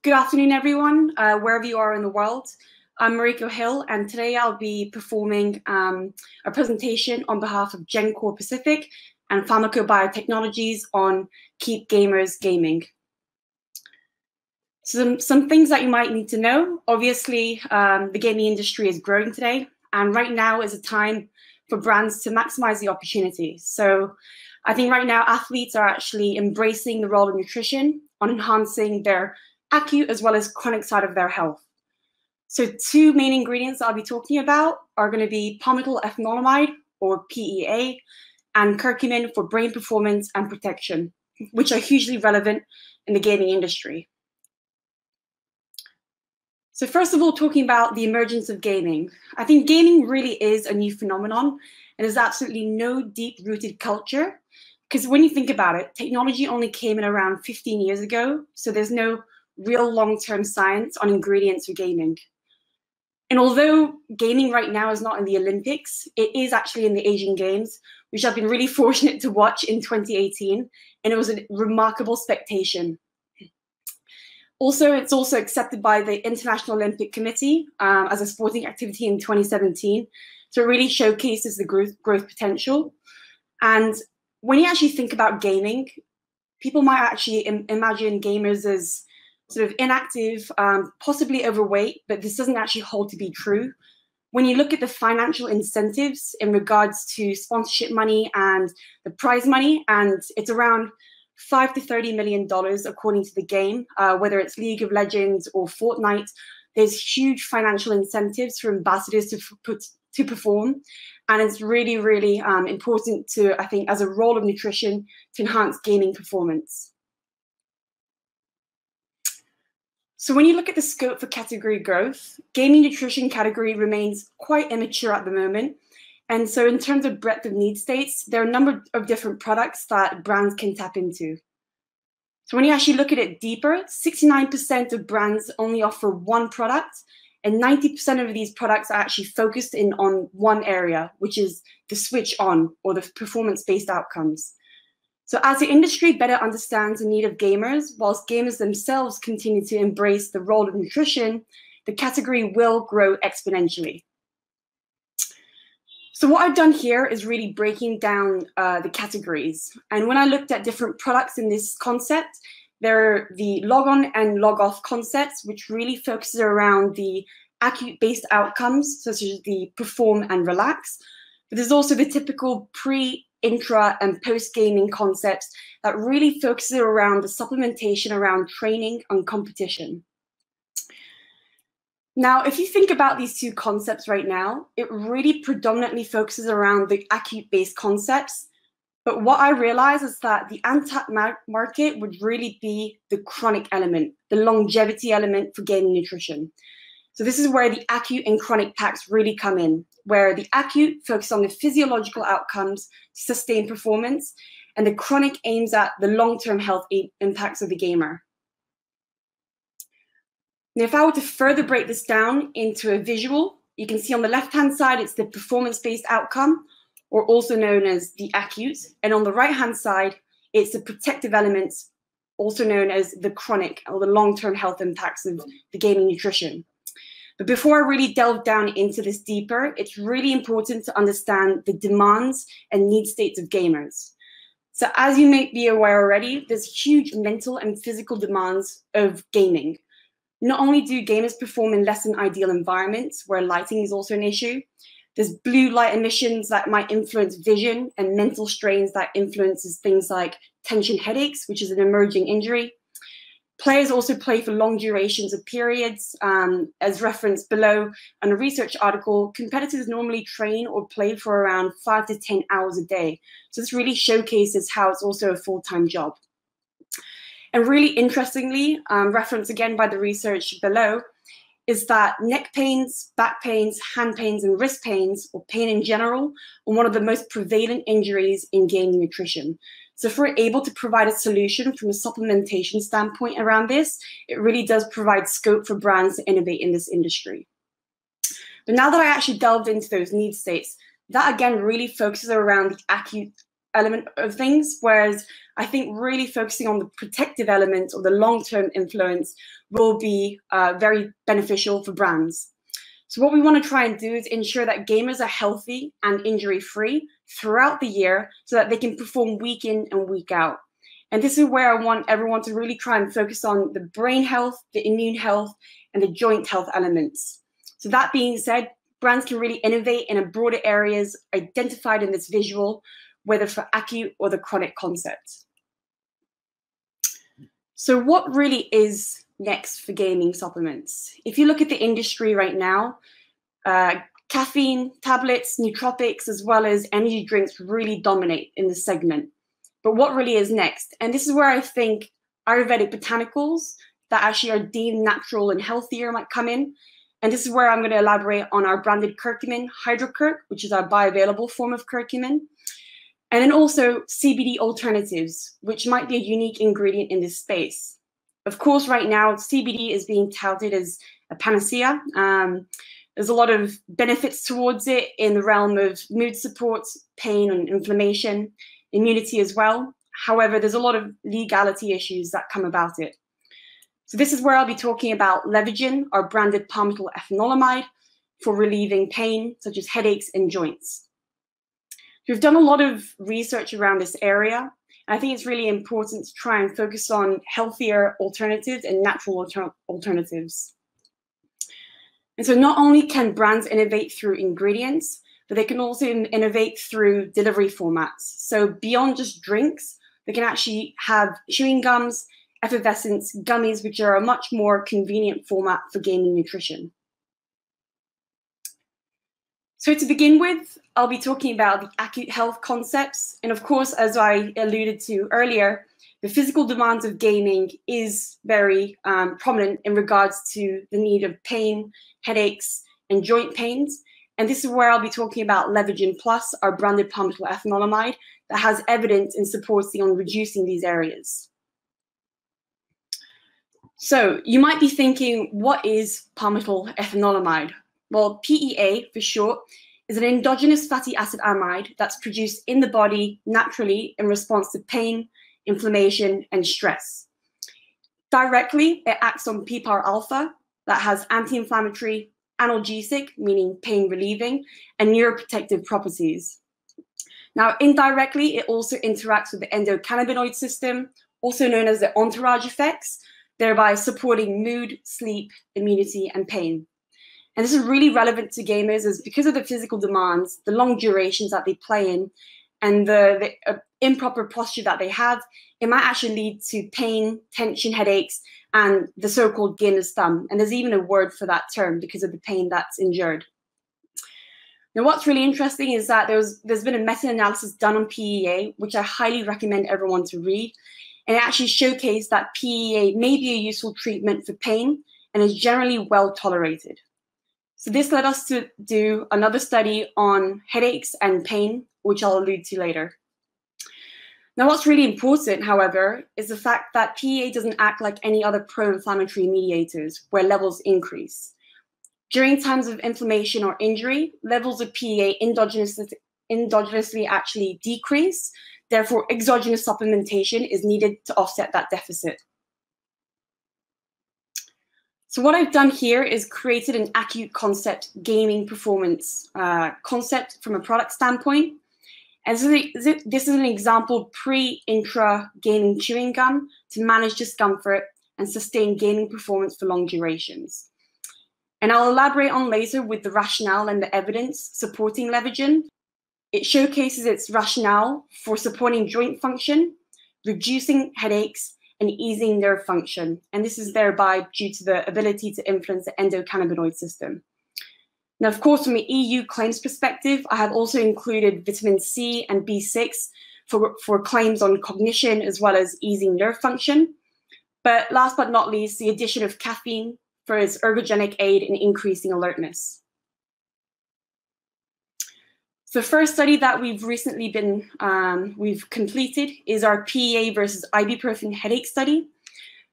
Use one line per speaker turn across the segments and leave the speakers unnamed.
Good afternoon, everyone, wherever you are in the world. I'm Mariko Hill, and today I'll be performing a presentation on behalf of GenCore Pacific and Pharmaco Biotechnologies on Keep Gamers Gaming. Some things that you might need to know. Obviously, the gaming industry is growing today, and right now is a time for brands to maximize the opportunity. So I think right now athletes are actually embracing the role of nutrition on enhancing their acute as well as chronic side of their health. So two main ingredients I'll be talking about are going to be palmitoyl ethanolamide, or PEA, and curcumin for brain performance and protection, which are hugely relevant in the gaming industry. So first of all, talking about the emergence of gaming. I think gaming really is a new phenomenon, and there's absolutely no deep-rooted culture, because when you think about it, technology only came in around 15 years ago, so there's no real long-term science on ingredients for gaming. And although gaming right now is not in the Olympics, it is actually in the Asian Games, which I've been really fortunate to watch in 2018, and it was a remarkable spectation. Also, it's also accepted by the International Olympic Committee as a sporting activity in 2017. So it really showcases the growth potential. And when you actually think about gaming, people might actually imagine gamers as sort of inactive, possibly overweight, but this doesn't actually hold to be true. When you look at the financial incentives in regards to sponsorship money and the prize money, and it's around $5 to $30 million according to the game, whether it's League of Legends or Fortnite, there's huge financial incentives for ambassadors to perform. And it's really, really important to, I think, as a role of nutrition, to enhance gaming performance. So when you look at the scope for category growth, gaming nutrition category remains quite immature at the moment. And so in terms of breadth of need states, there are a number of different products that brands can tap into. So when you actually look at it deeper, 69% of brands only offer one product, and 90% of these products are actually focused in on one area, which is the switch on, or the performance-based outcomes. So as the industry better understands the need of gamers, whilst gamers themselves continue to embrace the role of nutrition, the category will grow exponentially. So what I've done here is really breaking down the categories. And when I looked at different products in this concept, there are the log-on and log-off concepts, which really focuses around the acute-based outcomes, such as the perform and relax. But there's also the typical pre, intra, and post-gaming concepts that really focuses around the supplementation around training and competition. Now, if you think about these two concepts right now, it really predominantly focuses around the acute-based concepts. But what I realize is that the untapped market would really be the chronic element, the longevity element for gaming nutrition. So this is where the acute and chronic packs really come in, where the acute focuses on the physiological outcomes to sustain performance, and the chronic aims at the long-term health impacts of the gamer. Now, if I were to further break this down into a visual, you can see on the left-hand side, it's the performance-based outcome, or also known as the acute. And on the right-hand side, it's the protective elements, also known as the chronic, or the long-term health impacts of the gaming nutrition. But before I really delve down into this deeper, it's really important to understand the demands and need states of gamers. So as you may be aware already, there's huge mental and physical demands of gaming. Not only do gamers perform in less than ideal environments where lighting is also an issue, there's blue light emissions that might influence vision, and mental strains that influences things like tension headaches, which is an emerging injury. Players also play for long durations of periods. As referenced below in a research article, competitors normally train or play for around 5 to 10 hours a day. So this really showcases how it's also a full-time job. And really interestingly, referenced again by the research below, is that neck pains, back pains, hand pains, and wrist pains, or pain in general, are one of the most prevalent injuries in gaming nutrition. So if we're able to provide a solution from a supplementation standpoint around this, it really does provide scope for brands to innovate in this industry. But now that I actually delved into those need states, that again really focuses around the element of things, whereas I think really focusing on the protective element or the long-term influence will be very beneficial for brands. So what we want to try and do is ensure that gamers are healthy and injury-free throughout the year so that they can perform week in and week out. And this is where I want everyone to really try and focus on the brain health, the immune health, and the joint health elements. So that being said, brands can really innovate in a broader areas identified in this visual, whether for acute or the chronic concept. So what really is next for gaming supplements? If you look at the industry right now, caffeine, tablets, nootropics, as well as energy drinks really dominate in this segment. But what really is next? And this is where I think Ayurvedic botanicals that actually are deemed natural and healthier might come in. And this is where I'm going to elaborate on our branded curcumin, HydroCurc, which is our bioavailable form of curcumin. And then also CBD alternatives, which might be a unique ingredient in this space. Of course, right now, CBD is being touted as a panacea. There's a lot of benefits towards it in the realm of mood support, pain and inflammation, immunity as well. However, there's a lot of legality issues that come about it. So this is where I'll be talking about Levagen, our branded palmital ethanolamide for relieving pain, such as headaches and joints. We've done a lot of research around this area, and I think it's really important to try and focus on healthier alternatives and natural alternatives. And so not only can brands innovate through ingredients, but they can also innovate through delivery formats. So beyond just drinks, they can actually have chewing gums, effervescents, gummies, which are a much more convenient format for gaming nutrition. So to begin with, I'll be talking about the acute health concepts. And of course, as I alluded to earlier, the physical demands of gaming is very prominent in regards to the need of pain, headaches, and joint pains. And this is where I'll be talking about LevagenPlus, our branded palmital ethanolamide that has evidence in supporting on reducing these areas. So you might be thinking, what is palmital ethanolamide? Well, PEA for short is an endogenous fatty acid amide that's produced in the body naturally in response to pain, inflammation, and stress. Directly, it acts on PPAR alpha that has anti-inflammatory, analgesic, meaning pain relieving, and neuroprotective properties. Now, indirectly, it also interacts with the endocannabinoid system, also known as the entourage effects, thereby supporting mood, sleep, immunity, and pain. And this is really relevant to gamers as because of the physical demands, the long durations that they play in, and the improper posture that they have, it might actually lead to pain, tension, headaches, and the so-called gamer's thumb. And there's even a word for that term because of the pain that's endured. Now, what's really interesting is that there's been a meta-analysis done on PEA, which I highly recommend everyone to read. And it actually showcased that PEA may be a useful treatment for pain and is generally well tolerated. So this led us to do another study on headaches and pain, which I'll allude to later. Now, what's really important, however, is the fact that PEA doesn't act like any other pro-inflammatory mediators where levels increase. During times of inflammation or injury, levels of PEA endogenously actually decrease. Therefore, exogenous supplementation is needed to offset that deficit. So what I've done here is created an acute concept gaming performance concept from a product standpoint. And so this is an example pre-intra gaming chewing gum to manage discomfort and sustain gaming performance for long durations. And I'll elaborate on later with the rationale and the evidence supporting Levagen. It showcases its rationale for supporting joint function, reducing headaches, and easing nerve function. And this is thereby due to the ability to influence the endocannabinoid system. Now, of course, from an EU claims perspective, I have also included vitamin C and B6 for claims on cognition as well as easing nerve function. But last but not least, the addition of caffeine for its ergogenic aid in increasing alertness. So the first study that we've recently completed is our PEA versus ibuprofen headache study.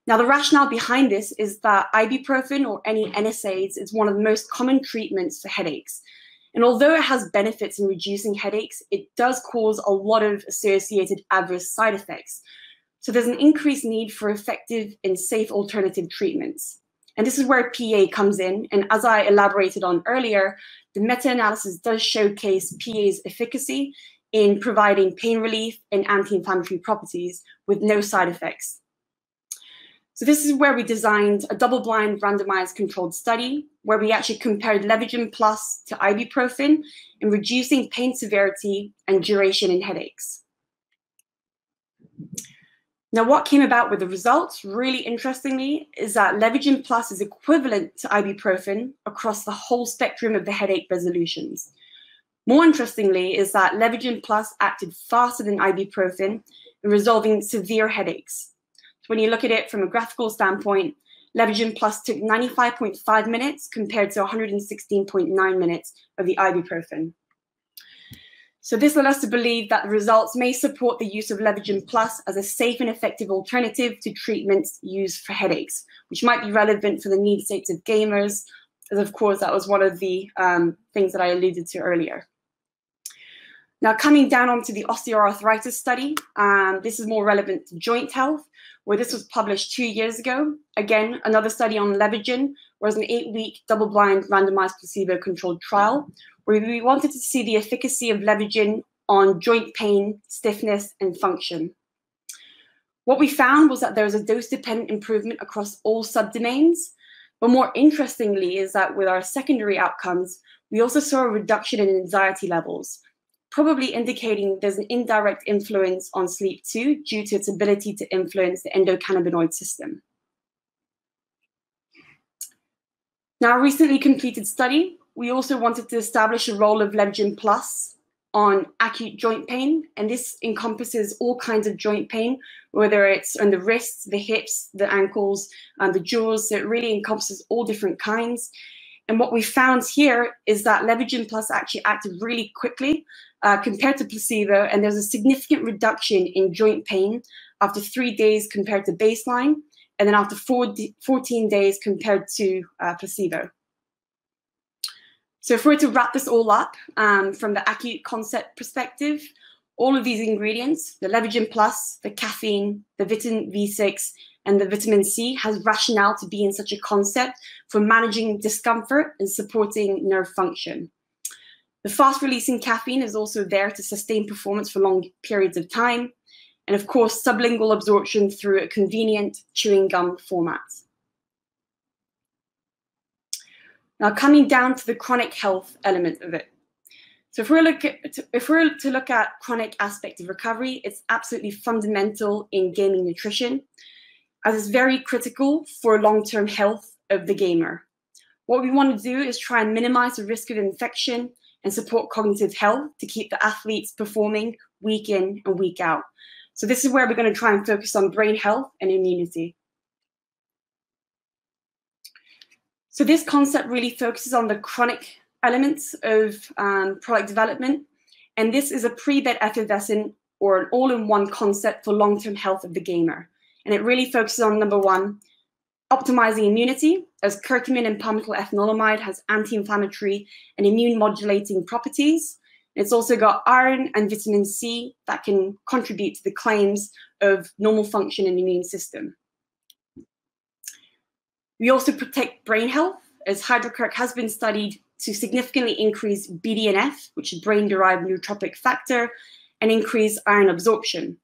Now, the rationale behind this is that ibuprofen or any NSAIDs is one of the most common treatments for headaches. And although it has benefits in reducing headaches, it does cause a lot of associated adverse side effects. So there's an increased need for effective and safe alternative treatments. And this is where PA comes in. And as I elaborated on earlier, the meta-analysis does showcase PA's efficacy in providing pain relief and anti-inflammatory properties with no side effects. So this is where we designed a double-blind randomized controlled study where we actually compared LevagenPlus to ibuprofen in reducing pain severity and duration in headaches. Now, what came about with the results, really interestingly, is that LevagenPlus is equivalent to ibuprofen across the whole spectrum of the headache resolutions. More interestingly is that LevagenPlus acted faster than ibuprofen in resolving severe headaches. So when you look at it from a graphical standpoint, LevagenPlus took 95.5 minutes compared to 116.9 minutes of the ibuprofen. So this led us to believe that the results may support the use of LevagenPlus as a safe and effective alternative to treatments used for headaches, which might be relevant for the need states of gamers, as of course that was one of the things that I alluded to earlier. Now, coming down onto the osteoarthritis study, this is more relevant to joint health, where this was published 2 years ago. Again, another study on Levagen, whereas an 8-week double-blind randomized placebo-controlled trial, where we wanted to see the efficacy of Levagen on joint pain, stiffness, and function. What we found was that there was a dose-dependent improvement across all subdomains, but more interestingly is that with our secondary outcomes, we also saw a reduction in anxiety levels, probably indicating there's an indirect influence on sleep too, due to its ability to influence the endocannabinoid system. Now, a recently completed study, we also wanted to establish a role of LevagenPlus on acute joint pain, and this encompasses all kinds of joint pain, whether it's on the wrists, the hips, the ankles, the jaws, so it really encompasses all different kinds. And what we found here is that LevagenPlus actually acted really quickly compared to placebo, and there's a significant reduction in joint pain after 3 days compared to baseline, and then after 14 days compared to placebo. So if we were to wrap this all up from the acute concept perspective, all of these ingredients, the LevagenPlus, the caffeine, the vitamin B6, and the vitamin C has rationale to be in such a concept for managing discomfort and supporting nerve function. The fast-releasing caffeine is also there to sustain performance for long periods of time. And of course, sublingual absorption through a convenient chewing gum format. Now, coming down to the chronic health element of it. So if we're to look at chronic aspect of recovery, it's absolutely fundamental in gaming nutrition, as it's very critical for long-term health of the gamer. What we want to do is try and minimize the risk of infection and support cognitive health to keep the athletes performing week in and week out. So this is where we're going to try and focus on brain health and immunity. So this concept really focuses on the chronic elements of product development. And this is a pre-bed effervescent or an all-in-one concept for long-term health of the gamer. And it really focuses on, number one, optimizing immunity, as curcumin and palmitil ethanolamide has anti-inflammatory and immune modulating properties. It's also got iron and vitamin C that can contribute to the claims of normal function in the immune system. We also protect brain health, as hydrocurc has been studied to significantly increase BDNF, which is brain-derived neurotropic factor, and increase iron absorption.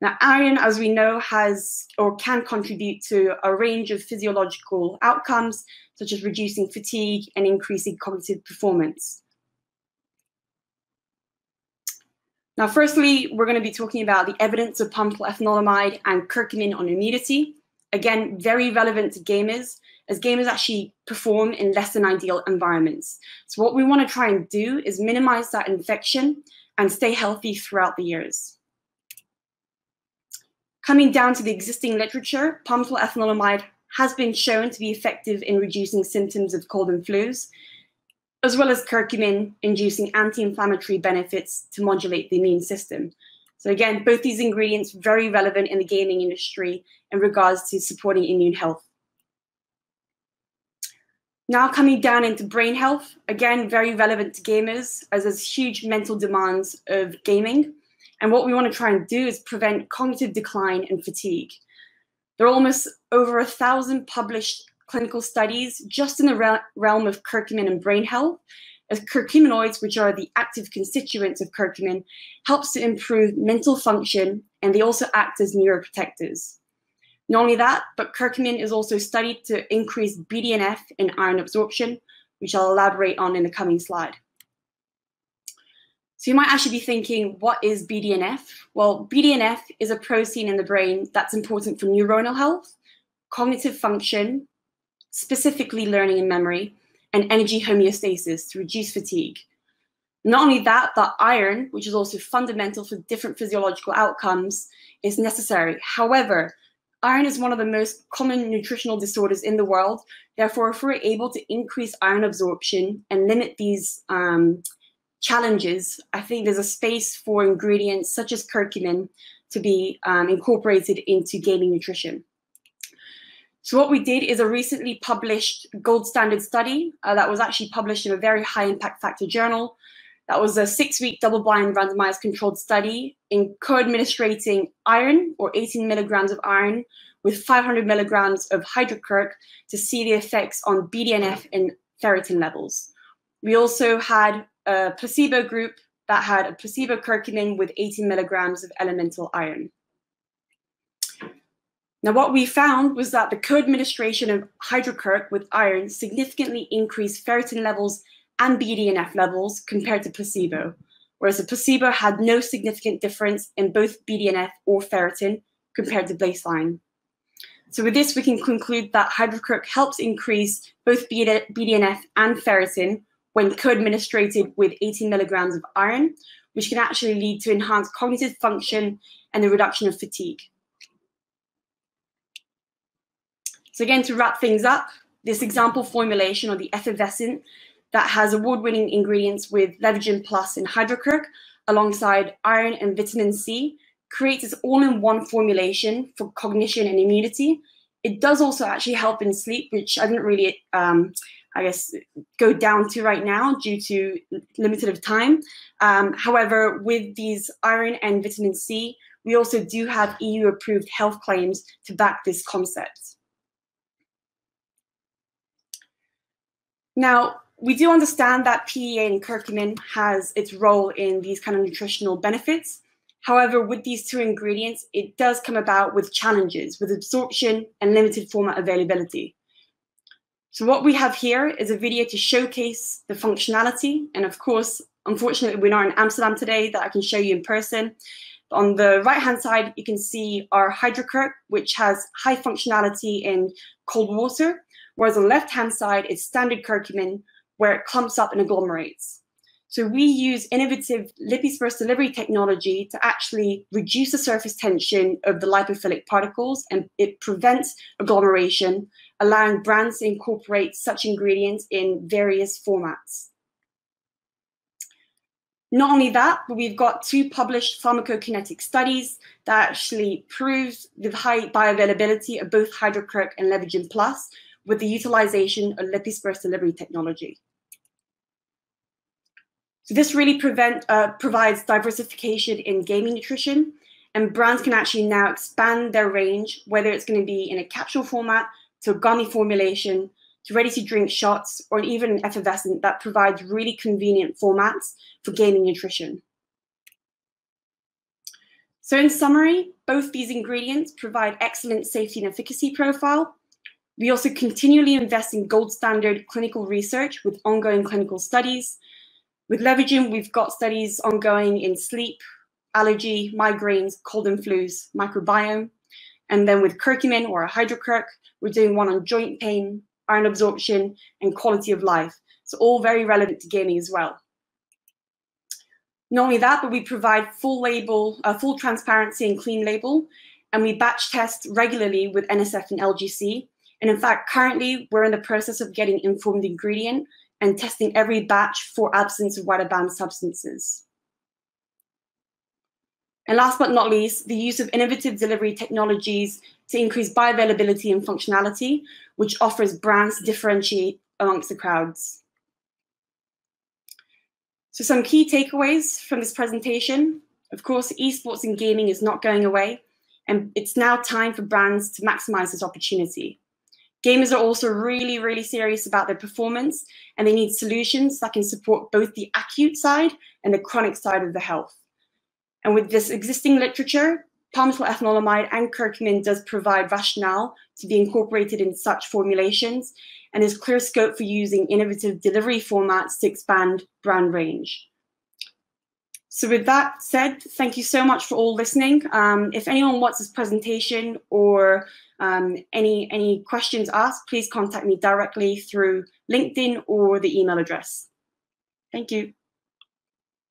Now, iron, as we know, has or can contribute to a range of physiological outcomes, such as reducing fatigue and increasing cognitive performance. Now, firstly, we're going to be talking about the evidence of palmitil ethanolamide and curcumin on immunity. Again, very relevant to gamers, as gamers actually perform in less than ideal environments. So what we want to try and do is minimize that infection and stay healthy throughout the years. Coming down to the existing literature, palmitil ethanolamide has been shown to be effective in reducing symptoms of cold and flus, as well as curcumin inducing anti-inflammatory benefits to modulate the immune system. So again, both these ingredients very relevant in the gaming industry in regards to supporting immune health. Now coming down into brain health, again, very relevant to gamers as there's huge mental demands of gaming. And what we want to try and do is prevent cognitive decline and fatigue. There are almost over 1,000 published clinical studies just in the realm of curcumin and brain health, as curcuminoids, which are the active constituents of curcumin, helps to improve mental function, and they also act as neuroprotectors. Not only that, but curcumin is also studied to increase BDNF and iron absorption, which I'll elaborate on in the coming slide. So you might actually be thinking, what is BDNF? Well, BDNF is a protein in the brain that's important for neuronal health, cognitive function, specifically learning and memory, and energy homeostasis to reduce fatigue. Not only that, but iron, which is also fundamental for different physiological outcomes, is necessary. However, iron is one of the most common nutritional disorders in the world. Therefore, if we're able to increase iron absorption and limit these challenges, I think there's a space for ingredients such as curcumin to be incorporated into gaming nutrition. So what we did is a recently published gold standard study that was actually published in a very high impact factor journal. That was a 6-week double-blind randomized controlled study in co-administrating iron, or 18 milligrams of iron, with 500 milligrams of hydrocurc to see the effects on BDNF and ferritin levels. We also had a placebo group that had a placebo curcumin with 18 milligrams of elemental iron. Now, what we found was that the co-administration of hydrocurc with iron significantly increased ferritin levels and BDNF levels compared to placebo, whereas the placebo had no significant difference in both BDNF or ferritin compared to baseline. So with this, we can conclude that hydrocurc helps increase both BDNF and ferritin when co-administrated with 18 milligrams of iron, which can actually lead to enhanced cognitive function and the reduction of fatigue. So again, to wrap things up, this example formulation, or the effervescent, that has award-winning ingredients with LevagenPlus and hydrocurc alongside iron and vitamin C, creates this all-in-one formulation for cognition and immunity. It does also actually help in sleep, which I didn't really, go down to right now due to limited of time. However, with these iron and vitamin C, we also do have EU-approved health claims to back this concept. Now, we do understand that PEA and curcumin has its role in these kind of nutritional benefits. However, with these two ingredients, it does come about with challenges with absorption and limited format availability. So what we have here is a video to showcase the functionality. And of course, unfortunately, we're not in Amsterdam today that I can show you in person. On the right-hand side, you can see our hydrocurc, which has high functionality in cold water, whereas on the left-hand side, it's standard curcumin, where it clumps up and agglomerates. So we use innovative lipid-dispersed delivery technology to actually reduce the surface tension of the lipophilic particles, and it prevents agglomeration, allowing brands to incorporate such ingredients in various formats. Not only that, but we've got 2 published pharmacokinetic studies that actually prove the high bioavailability of both hydrocurc and LevagenPlus with the utilization of lipid-dispersed delivery technology. So this really provides diversification in gaming nutrition, and brands can actually now expand their range, whether it's going to be in a capsule format, to a gummy formulation, to ready-to-drink shots, or even an effervescent that provides really convenient formats for gaming nutrition. So in summary, both these ingredients provide excellent safety and efficacy profile. We also continually invest in gold standard clinical research with ongoing clinical studies. With Levagen, we've got studies ongoing in sleep, allergy, migraines, cold and flus, microbiome. And then with curcumin, or hydrocurc, we're doing one on joint pain, iron absorption, and quality of life. So all very relevant to gaming as well. Not only that, but we provide full transparency and clean label, and we batch test regularly with NSF and LGC. And in fact, currently, we're in the process of getting informed ingredient and testing every batch for absence of wider band substances. And last but not least, the use of innovative delivery technologies to increase bioavailability and functionality, which offers brands to differentiate amongst the crowds. So some key takeaways from this presentation. Of course, esports and gaming is not going away, and it's now time for brands to maximize this opportunity. Gamers are also really, really serious about their performance, and they need solutions that can support both the acute side and the chronic side of the health. And with this existing literature, palmital ethanolamide and curcumin does provide rationale to be incorporated in such formulations, and there's clear scope for using innovative delivery formats to expand brand range. So with that said, thank you so much for all listening. If anyone wants this presentation or any questions asked, please contact me directly through LinkedIn or the email address. Thank you.